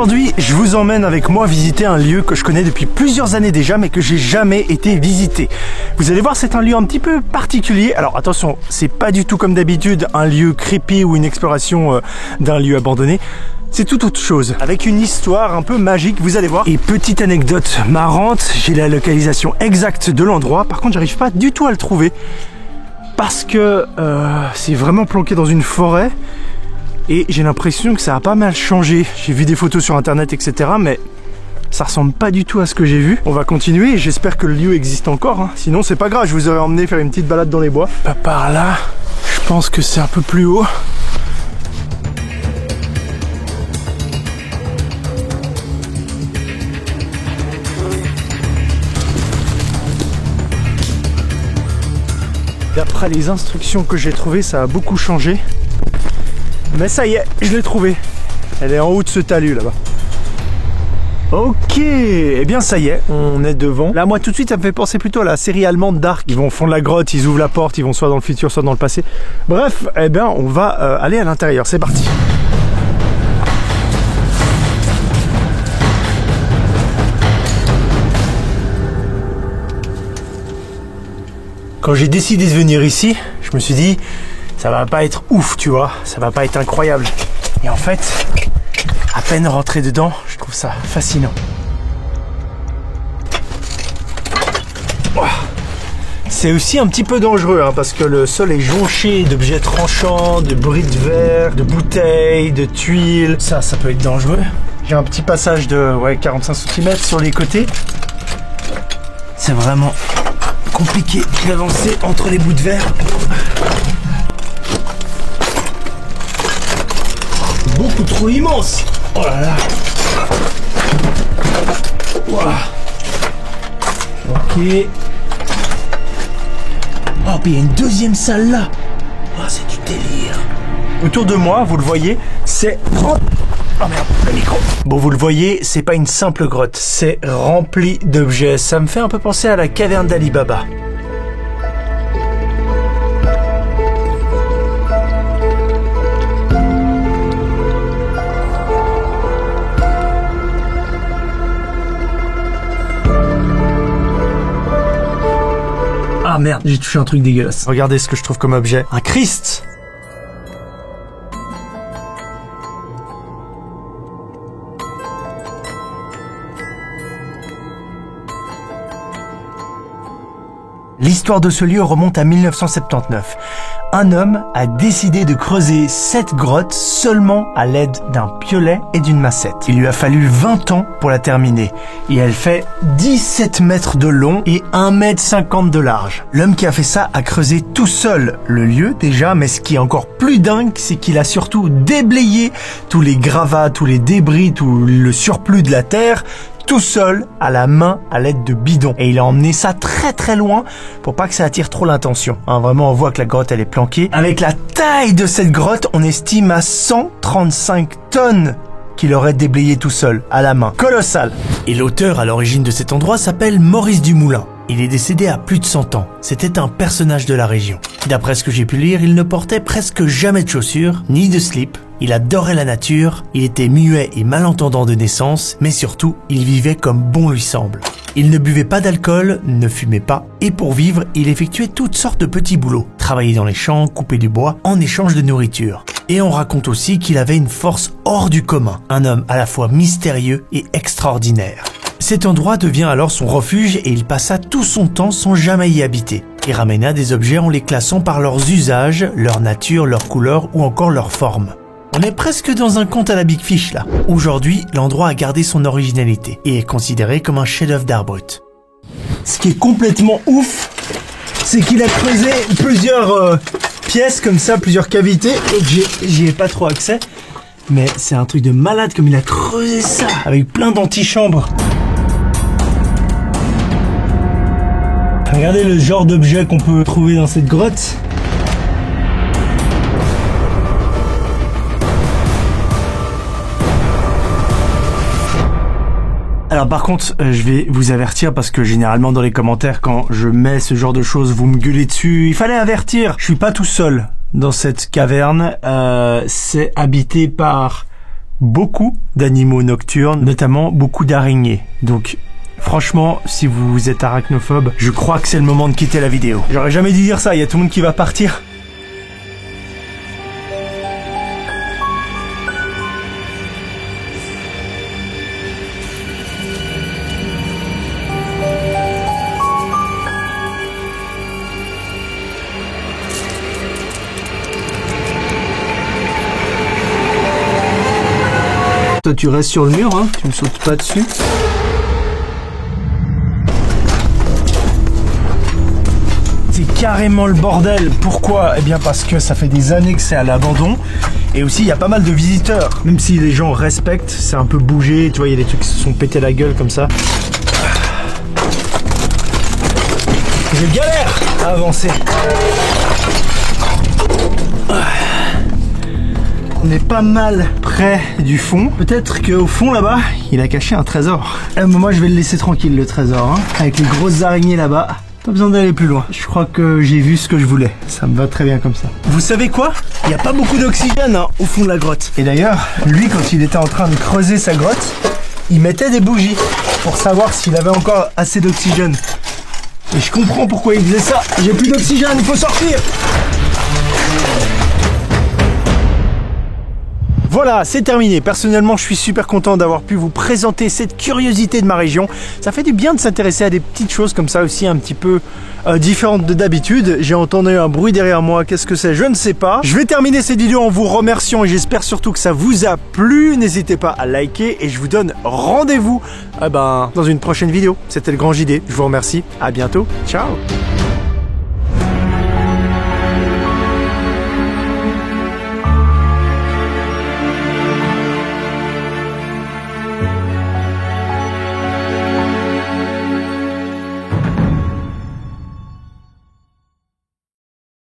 Aujourd'hui, je vous emmène avec moi visiter un lieu que je connais depuis plusieurs années déjà, mais que j'ai jamais été visité. Vous allez voir, c'est un lieu un petit peu particulier. Alors attention, c'est pas du tout comme d'habitude un lieu creepy ou une exploration d'un lieu abandonné. C'est tout autre chose, avec une histoire un peu magique, vous allez voir. Et petite anecdote marrante, j'ai la localisation exacte de l'endroit. Par contre, j'arrive pas du tout à le trouver parce que c'est vraiment planqué dans une forêt. Et j'ai l'impression que ça a pas mal changé. J'ai vu des photos sur internet, etc. Mais ça ressemble pas du tout à ce que j'ai vu. On va continuer. J'espère que le lieu existe encore. Hein. Sinon, c'est pas grave. Je vous aurais emmené faire une petite balade dans les bois. Pas par là. Je pense que c'est un peu plus haut. D'après les instructions que j'ai trouvées, ça a beaucoup changé. Mais ça y est, je l'ai trouvée. Elle est en haut de ce talus là-bas. Ok, eh bien ça y est, on est devant. Là, moi tout de suite, ça me fait penser plutôt à la série allemande Dark. Ils vont au fond de la grotte, ils ouvrent la porte, ils vont soit dans le futur, soit dans le passé. Bref, eh bien on va aller à l'intérieur, c'est parti. Quand j'ai décidé de venir ici, je me suis dit, ça va pas être ouf, tu vois, ça va pas être incroyable. Et en fait, à peine rentré dedans, je trouve ça fascinant. C'est aussi un petit peu dangereux, hein, parce que le sol est jonché d'objets tranchants, de bris de verre, de bouteilles, de tuiles. Ça peut être dangereux. J'ai un petit passage de 45 cm sur les côtés. C'est vraiment compliqué d'avancer entre les bouts de verre. Beaucoup trop immense. Oh là là. Wow. Ok. Oh, puis il y a une deuxième salle là. Oh, c'est du délire. Autour de moi, vous le voyez, c'est... Oh merde, le micro. Bon, vous le voyez, c'est pas une simple grotte, c'est rempli d'objets. Ça me fait un peu penser à la caverne d'Ali Baba. Ah merde, j'ai touché un truc dégueulasse. Regardez ce que je trouve comme objet. Un Christ. L'histoire de ce lieu remonte à 1979. Un homme a décidé de creuser cette grotte seulement à l'aide d'un piolet et d'une massette. Il lui a fallu 20 ans pour la terminer. Et elle fait 17 mètres de long et 1,50 m de large. L'homme qui a fait ça a creusé tout seul le lieu déjà, mais ce qui est encore plus dingue, c'est qu'il a surtout déblayé tous les gravats, tous les débris, tout le surplus de la terre, tout seul, à la main, à l'aide de bidons. Et il a emmené ça très très loin pour pas que ça attire trop l'attention. Hein, vraiment, on voit que la grotte, elle est planquée. Avec la taille de cette grotte, on estime à 135 tonnes qu'il aurait déblayé tout seul, à la main. Colossal. Et l'auteur à l'origine de cet endroit s'appelle Maurice Dumoulin. Il est décédé à plus de 100 ans. C'était un personnage de la région. D'après ce que j'ai pu lire, il ne portait presque jamais de chaussures, ni de slip. Il adorait la nature, il était muet et malentendant de naissance, mais surtout, il vivait comme bon lui semble. Il ne buvait pas d'alcool, ne fumait pas, et pour vivre, il effectuait toutes sortes de petits boulots. Travailler dans les champs, couper du bois, en échange de nourriture. Et on raconte aussi qu'il avait une force hors du commun, un homme à la fois mystérieux et extraordinaire. Cet endroit devient alors son refuge et il passa tout son temps sans jamais y habiter. Il ramena des objets en les classant par leurs usages, leur nature, leur couleur ou encore leur forme. On est presque dans un conte à la Big Fish là. Aujourd'hui, l'endroit a gardé son originalité et est considéré comme un chef-d'œuvre d'art brut. Ce qui est complètement ouf, c'est qu'il a creusé plusieurs pièces comme ça, plusieurs cavités, et que j'y ai pas trop accès. Mais c'est un truc de malade comme il a creusé ça, avec plein d'antichambres. Regardez le genre d'objet qu'on peut trouver dans cette grotte. Alors par contre, je vais vous avertir parce que généralement dans les commentaires, quand je mets ce genre de choses, vous me gueulez dessus. Il fallait avertir. Je suis pas tout seul dans cette caverne. C'est habité par beaucoup d'animaux nocturnes, notamment beaucoup d'araignées. Donc franchement, si vous êtes arachnophobe, je crois que c'est le moment de quitter la vidéo. J'aurais jamais dû dire ça, il y a tout le monde qui va partir. Toi tu restes sur le mur, hein, tu ne sautes pas dessus. C'est carrément le bordel. Pourquoi? Eh bien parce que ça fait des années que c'est à l'abandon. Et aussi il y a pas mal de visiteurs. Même si les gens respectent, c'est un peu bougé. Tu vois, il y a des trucs qui se sont pétés la gueule comme ça. Je galère à avancer. On est pas mal près du fond. Peut-être qu'au fond là-bas, il a caché un trésor. Moi je vais le laisser tranquille le trésor, hein. Avec les grosses araignées là-bas. Pas besoin d'aller plus loin. Je crois que j'ai vu ce que je voulais. Ça me va très bien comme ça. Vous savez quoi? Il n'y a pas beaucoup d'oxygène hein, au fond de la grotte. Et d'ailleurs, lui quand il était en train de creuser sa grotte, il mettait des bougies pour savoir s'il avait encore assez d'oxygène. Et je comprends pourquoi il faisait ça. J'ai plus d'oxygène, il faut sortir. Voilà, c'est terminé. Personnellement, je suis super content d'avoir pu vous présenter cette curiosité de ma région. Ça fait du bien de s'intéresser à des petites choses comme ça aussi un petit peu différentes de d'habitude. J'ai entendu un bruit derrière moi. Qu'est-ce que c'est? Je ne sais pas. Je vais terminer cette vidéo en vous remerciant et j'espère surtout que ça vous a plu. N'hésitez pas à liker et je vous donne rendez-vous dans une prochaine vidéo. C'était le Grand JD. Je vous remercie. À bientôt. Ciao.